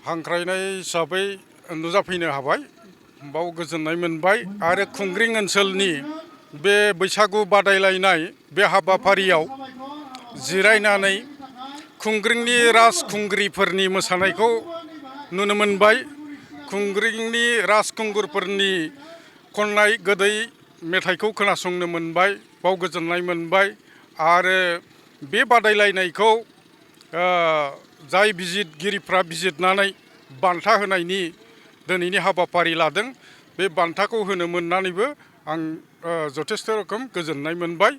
हांख्रायनाय हिसाबै नुजाफैनो हाबाय बाव गोजोननाय मोनबाय आरो खुंग्रिं ओनसोलनि बे बैसागु बादायलायनाय बे हाबाफारियाव जिरायनानै खुंग्रिंनि राजखुंग्रिफोरनि मोसानायखौ नुनो मोनबाय। खुंग्रिंनि राजखुंगुरफोरनि खननाय गोदै मेथाइखौ खोनासंनो मोनबाय बाव गोजोननाय मोनबाय आरो बे बादायलायनायखौ जाय बिजिरगिरिफ्रा बिजिरनानै बान्था होनायनि दिनैनि हाबाफारि लादों बे बान्थाखौ होनो मोननानैबो आं जथेस्थ रोखोम गोजोननाय मोनबाय।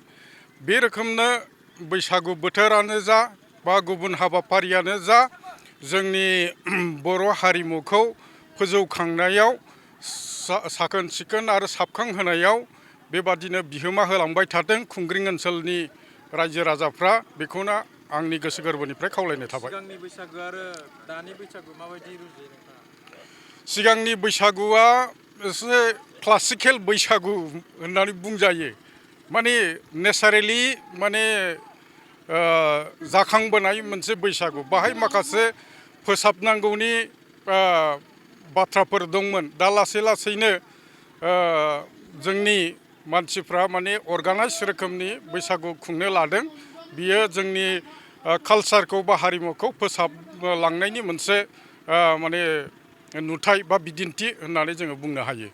बे रोखोमनो बैसागु बोथोरानो जा बा गुबुन हाबाफारियानो जा जोंनि बर' हारिमुखौ फोजौखांनायाव साखोन सिखोन आरो साबखांहोनायाव बेबादिनो बिहोमा होलांबाय थादों खुंग्रिं ओनसोलनि रायजो राजाफ्रा बेखौनो आंनि गोसो गोरबोनिफ्राय खावलायनाय थाबाय। सिगांनि बैसागु आरो दानि बैसागु माबायदि रुजुयो नोंथाङा? सिगांनि बैसागुआ एसे क्लासिकेल बैसागु होननानै बुंजायो। माने नेचारेलि माने जाखांबोनाय मोनसे बैसागु बाहाय माखासे फोसाबनांगौनि बाथ्राफोर दंमोन। दा लासै लासैनो जोंनि मानसिफ्रा माने अर्गानाइज रोखोमनि बैसागु खुंनो लादों। बियो जोंनि कालचारखौ बा हारिमुखौ फोसाबलांनायनि मोनसे माने नुथाय बा बिदिन्थि होननानै जोङो बुंनो हायो।